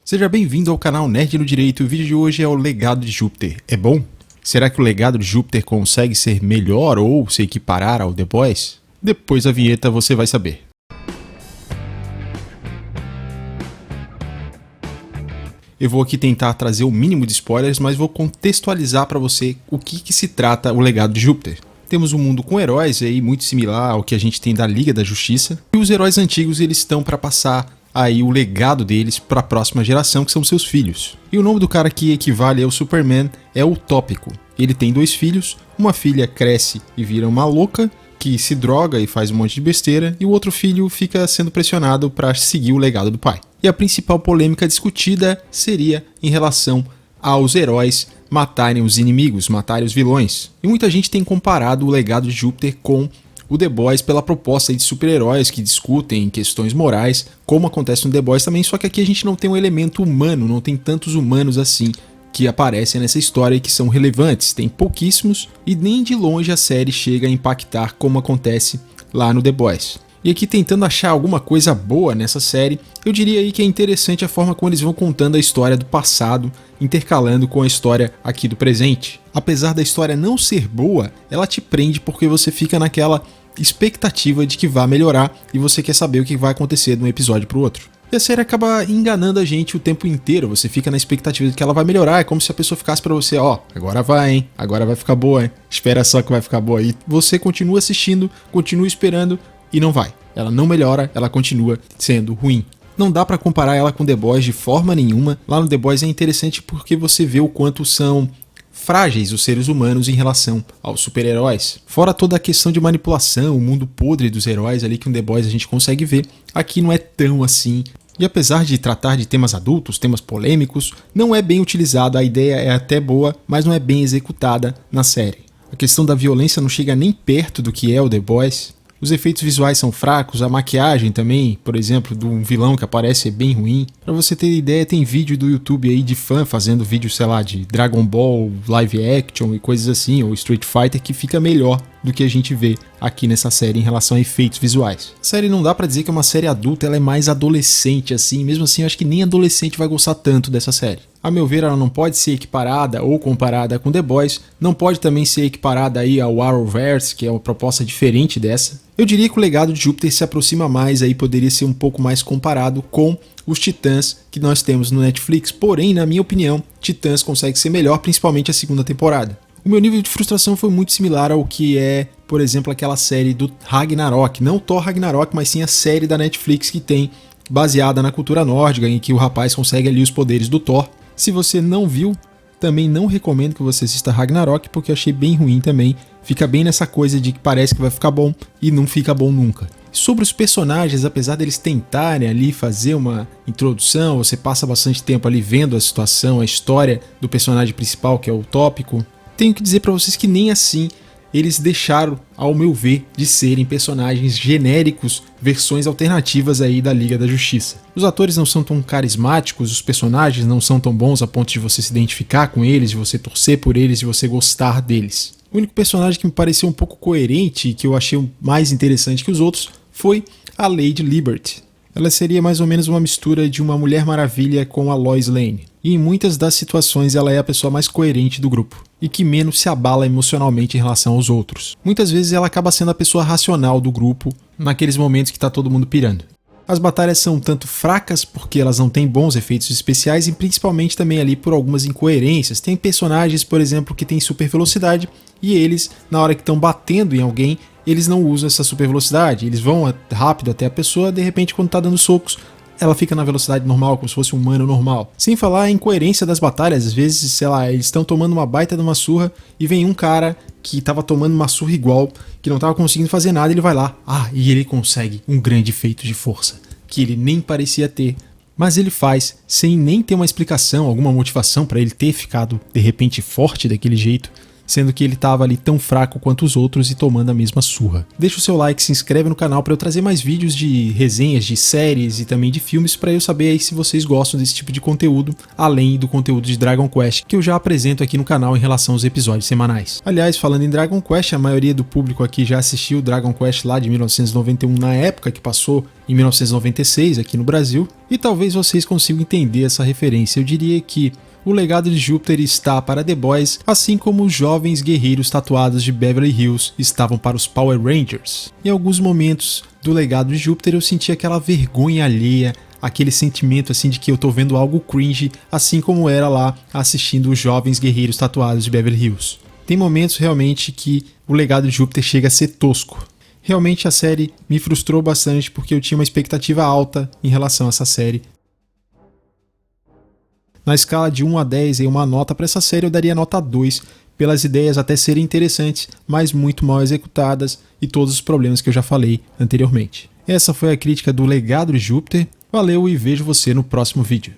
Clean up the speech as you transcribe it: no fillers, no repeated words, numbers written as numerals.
Seja bem-vindo ao canal Nerd no Direito. O vídeo de hoje é o Legado de Júpiter. É bom? Será que o Legado de Júpiter consegue ser melhor ou se equiparar ao The Boys? Depois da vinheta você vai saber. Eu vou aqui tentar trazer o mínimo de spoilers, mas vou contextualizar para você o que se trata o Legado de Júpiter. Temos um mundo com heróis aí muito similar ao que a gente tem da Liga da Justiça, e os heróis antigos eles estão para passar aí o legado deles para a próxima geração, que são seus filhos. E o nome do cara que equivale ao Superman é o Tópico. Ele tem 2 filhos, uma filha cresce e vira uma louca, que se droga e faz um monte de besteira, e o outro filho fica sendo pressionado para seguir o legado do pai. E a principal polêmica discutida seria em relação aos heróis matarem os inimigos, matarem os vilões. E muita gente tem comparado o Legado de Júpiter com o The Boys pela proposta de super-heróis que discutem questões morais, como acontece no The Boys também, só que aqui a gente não tem um elemento humano, não tem tantos humanos assim que aparecem nessa história e que são relevantes, tem pouquíssimos e nem de longe a série chega a impactar como acontece lá no The Boys. E aqui tentando achar alguma coisa boa nessa série, eu diria aí que é interessante a forma como eles vão contando a história do passado, intercalando com a história aqui do presente. Apesar da história não ser boa, ela te prende porque você fica naquela expectativa de que vai melhorar e você quer saber o que vai acontecer de um episódio para o outro. E a série acaba enganando a gente o tempo inteiro, você fica na expectativa de que ela vai melhorar, é como se a pessoa ficasse pra você, agora vai, hein, agora vai ficar boa, hein, espera só que vai ficar boa. E você continua assistindo, continua esperando e não vai. Ela não melhora, ela continua sendo ruim. Não dá pra comparar ela com The Boys de forma nenhuma. Lá no The Boys é interessante porque você vê o quanto são frágeis os seres humanos em relação aos super-heróis. Fora toda a questão de manipulação, o mundo podre dos heróis ali que no The Boys a gente consegue ver, aqui não é tão assim. E apesar de tratar de temas adultos, temas polêmicos, não é bem utilizado, a ideia é até boa, mas não é bem executada na série. A questão da violência não chega nem perto do que é o The Boys. Os efeitos visuais são fracos, a maquiagem também, por exemplo, de um vilão que aparece é bem ruim. Pra você ter ideia, tem vídeo do YouTube aí de fã fazendo vídeo, sei lá, de Dragon Ball, live action e coisas assim, ou Street Fighter, que fica melhor do que a gente vê aqui nessa série em relação a efeitos visuais. A série não dá pra dizer que é uma série adulta, ela é mais adolescente assim, mesmo assim eu acho que nem adolescente vai gostar tanto dessa série. A meu ver, ela não pode ser equiparada ou comparada com The Boys, não pode também ser equiparada aí ao Arrowverse, que é uma proposta diferente dessa. Eu diria que o Legado de Júpiter se aproxima mais, aí poderia ser um pouco mais comparado com os Titãs que nós temos no Netflix, porém, na minha opinião, Titãs consegue ser melhor, principalmente a segunda temporada. O meu nível de frustração foi muito similar ao que é, por exemplo, aquela série do Ragnarok, não o Thor Ragnarok, mas sim a série da Netflix que tem, baseada na cultura nórdica, em que o rapaz consegue ali os poderes do Thor. Se você não viu, também não recomendo que você assista Ragnarok, porque eu achei bem ruim também. Fica bem nessa coisa de que parece que vai ficar bom e não fica bom nunca. Sobre os personagens, apesar deles tentarem ali fazer uma introdução, você passa bastante tempo ali vendo a situação, a história do personagem principal, que é o Tópico. Tenho que dizer pra vocês que nem assim eles deixaram, ao meu ver, de serem personagens genéricos, versões alternativas aí da Liga da Justiça. Os atores não são tão carismáticos, os personagens não são tão bons a ponto de você se identificar com eles, de você torcer por eles, de você gostar deles. O único personagem que me pareceu um pouco coerente e que eu achei mais interessante que os outros foi a Lady Liberty. Ela seria mais ou menos uma mistura de uma Mulher Maravilha com a Lois Lane. E em muitas das situações ela é a pessoa mais coerente do grupo e que menos se abala emocionalmente em relação aos outros. Muitas vezes ela acaba sendo a pessoa racional do grupo naqueles momentos que tá todo mundo pirando. As batalhas são tanto fracas porque elas não têm bons efeitos especiais e principalmente também ali por algumas incoerências. Tem personagens, por exemplo, que têm super velocidade e eles, na hora que estão batendo em alguém, eles não usam essa super velocidade. Eles vão rápido até a pessoa, de repente quando tá dando socos, ela fica na velocidade normal, como se fosse um humano normal. Sem falar a incoerência das batalhas, às vezes, sei lá, eles estão tomando uma baita de uma surra e vem um cara que tava tomando uma surra igual, que não tava conseguindo fazer nada, ele vai lá, e ele consegue um grande efeito de força, que ele nem parecia ter, mas ele faz sem nem ter uma explicação, alguma motivação para ele ter ficado de repente forte daquele jeito. sendo que ele estava ali tão fraco quanto os outros e tomando a mesma surra. Deixa o seu like, se inscreve no canal para eu trazer mais vídeos de resenhas de séries e também de filmes para eu saber aí se vocês gostam desse tipo de conteúdo, além do conteúdo de Dragon Quest que eu já apresento aqui no canal em relação aos episódios semanais. Aliás, falando em Dragon Quest, a maioria do público aqui já assistiu Dragon Quest lá de 1991 na época que passou em 1996 aqui no Brasil, e talvez vocês consigam entender essa referência. Eu diria que o legado de Júpiter está para The Boys, assim como os jovens guerreiros tatuados de Beverly Hills estavam para os Power Rangers. Em alguns momentos do legado de Júpiter eu senti aquela vergonha alheia, aquele sentimento assim de que eu tô vendo algo cringe, assim como era lá assistindo os jovens guerreiros tatuados de Beverly Hills. Tem momentos realmente que o legado de Júpiter chega a ser tosco. Realmente a série me frustrou bastante porque eu tinha uma expectativa alta em relação a essa série. Na escala de 1 a 10 e uma nota para essa série eu daria nota 2, pelas ideias até serem interessantes, mas muito mal executadas e todos os problemas que eu já falei anteriormente. Essa foi a crítica do Legado de Júpiter. Valeu e vejo você no próximo vídeo.